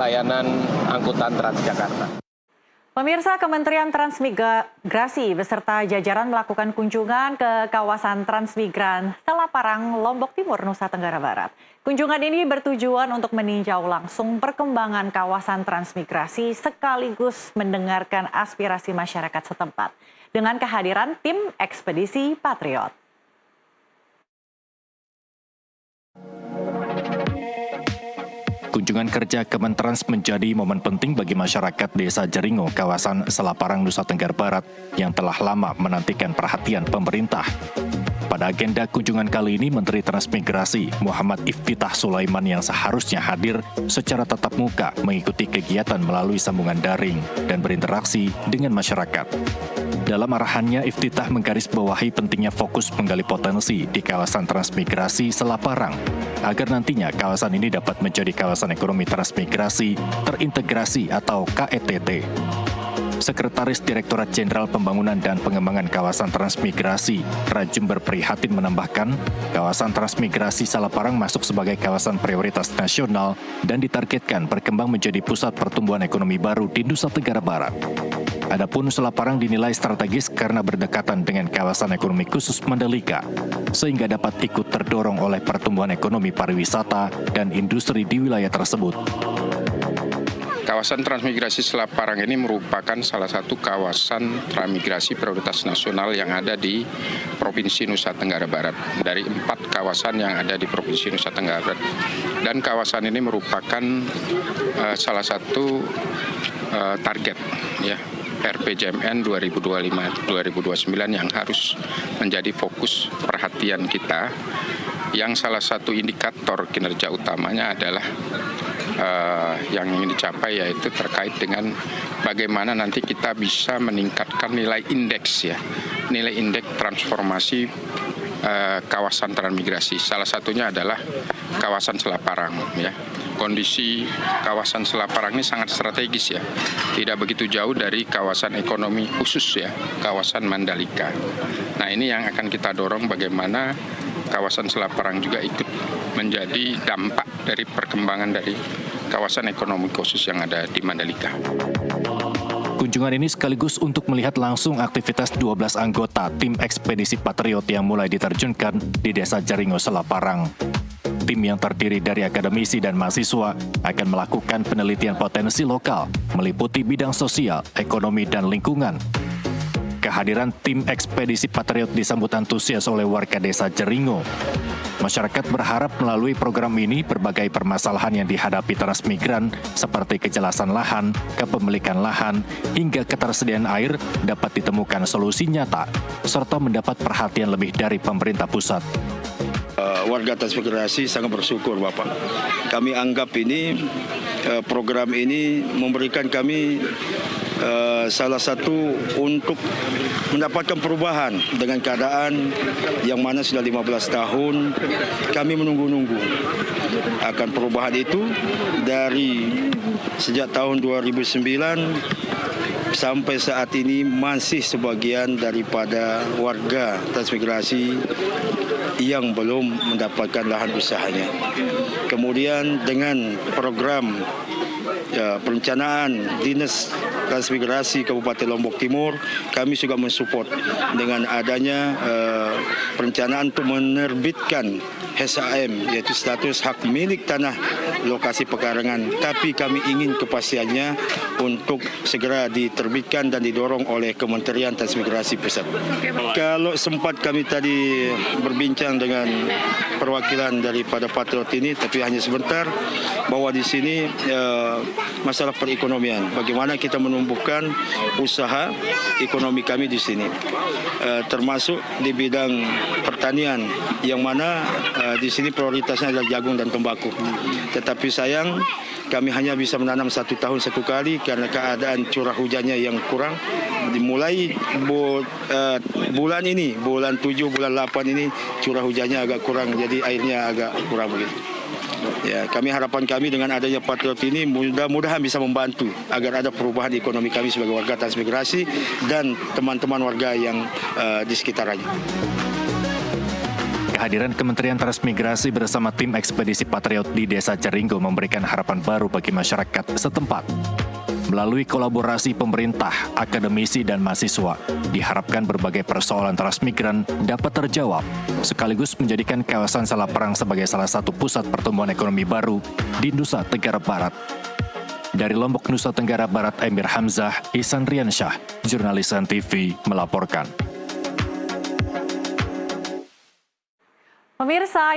layanan angkutan Transjakarta. Pemirsa, Kementerian Transmigrasi beserta jajaran melakukan kunjungan ke kawasan Transmigran Selaparang, Lombok Timur, Nusa Tenggara Barat. Kunjungan ini bertujuan untuk meninjau langsung perkembangan kawasan transmigrasi sekaligus mendengarkan aspirasi masyarakat setempat dengan kehadiran tim Ekspedisi Patriot. Kunjungan kerja Kementrans menjadi momen penting bagi masyarakat Desa Jeringo, kawasan Selaparang, Nusa Tenggara Barat yang telah lama menantikan perhatian pemerintah. Pada agenda kunjungan kali ini, Menteri Transmigrasi Muhammad Iftitah Sulaiman yang seharusnya hadir secara tatap muka mengikuti kegiatan melalui sambungan daring dan berinteraksi dengan masyarakat. Dalam arahannya, Iftitah menggarisbawahi pentingnya fokus menggali potensi di kawasan transmigrasi Selaparang, agar nantinya kawasan ini dapat menjadi kawasan ekonomi transmigrasi terintegrasi atau KETT. Sekretaris Direktorat Jenderal Pembangunan dan Pengembangan Kawasan Transmigrasi, Rajumber Prihatin menambahkan, kawasan transmigrasi Selaparang masuk sebagai kawasan prioritas nasional dan ditargetkan berkembang menjadi pusat pertumbuhan ekonomi baru di Nusa Tenggara Barat. Adapun Selaparang dinilai strategis karena berdekatan dengan kawasan ekonomi khusus Mandalika, sehingga dapat ikut terdorong oleh pertumbuhan ekonomi pariwisata dan industri di wilayah tersebut. Kawasan transmigrasi Selaparang ini merupakan salah satu kawasan transmigrasi prioritas nasional yang ada di Provinsi Nusa Tenggara Barat. Dari 4 kawasan yang ada di Provinsi Nusa Tenggara Barat. Dan kawasan ini merupakan salah satu target ya, RPJMN 2025-2029 yang harus menjadi fokus perhatian kita, yang salah satu indikator kinerja utamanya adalah yang ingin dicapai, yaitu terkait dengan bagaimana nanti kita bisa meningkatkan nilai indeks ya, nilai indeks transformasi kawasan transmigrasi. Salah satunya adalah kawasan Selaparang ya. Kondisi kawasan Selaparang ini sangat strategis ya, tidak begitu jauh dari kawasan ekonomi khusus ya, kawasan Mandalika. Nah, ini yang akan kita dorong, bagaimana kawasan Selaparang juga ikut menjadi dampak dari perkembangan dari kawasan ekonomi khusus yang ada di Mandalika. Kunjungan ini sekaligus untuk melihat langsung aktivitas 12 anggota tim Ekspedisi Patriot yang mulai diterjunkan di Desa Jeringo, Selaparang. Tim yang terdiri dari akademisi dan mahasiswa akan melakukan penelitian potensi lokal, meliputi bidang sosial, ekonomi, dan lingkungan. Kehadiran tim Ekspedisi Patriot disambut antusias oleh warga Desa Jeringo. Masyarakat berharap melalui program ini berbagai permasalahan yang dihadapi transmigran seperti kejelasan lahan, kepemilikan lahan, hingga ketersediaan air dapat ditemukan solusi nyata, serta mendapat perhatian lebih dari pemerintah pusat. Warga transmigrasi sangat bersyukur, Bapak. Kami anggap ini program ini memberikan kami salah satu untuk mendapatkan perubahan dengan keadaan yang mana sudah 15 tahun kami menunggu-nunggu akan perubahan itu. Dari sejak tahun 2009 sampai saat ini masih sebagian daripada warga transmigrasi yang belum mendapatkan lahan usahanya. Kemudian dengan program perencanaan Dinas Transmigrasi Kabupaten Lombok Timur, kami juga mensupport dengan adanya perencanaan untuk menerbitkan HSM, yaitu status hak milik tanah lokasi pekarangan. Tapi kami ingin kepastiannya untuk segera diterbitkan dan didorong oleh Kementerian Transmigrasi Pusat. Kalau sempat kami tadi berbincang dengan perwakilan daripada Patriot ini, tapi hanya sebentar, bahwa di sini masalah perekonomian, bagaimana kita menumbuhkan usaha ekonomi kami di sini, termasuk di bidang pertanian, yang mana di sini prioritasnya adalah jagung dan tembakau. Tetapi sayang, kami hanya bisa menanam 1 tahun 1 kali karena keadaan curah hujannya yang kurang. Dimulai bulan ini, bulan 7, bulan 8 ini curah hujannya agak kurang, jadi airnya agak kurang begitu. Ya, harapan kami dengan adanya Patriot ini mudah-mudahan bisa membantu agar ada perubahan ekonomi kami sebagai warga transmigrasi dan teman-teman warga yang di sekitarnya. Kehadiran Kementerian Transmigrasi bersama tim ekspedisi Patriot di Desa Jaringgo memberikan harapan baru bagi masyarakat setempat. Melalui kolaborasi pemerintah, akademisi, dan mahasiswa, diharapkan berbagai persoalan transmigran dapat terjawab, sekaligus menjadikan kawasan Salaparang sebagai salah satu pusat pertumbuhan ekonomi baru di Nusa Tenggara Barat. Dari Lombok, Nusa Tenggara Barat, Emir Hamzah, Ihsan Riansyah, Jurnalis TV melaporkan. Pemirsa,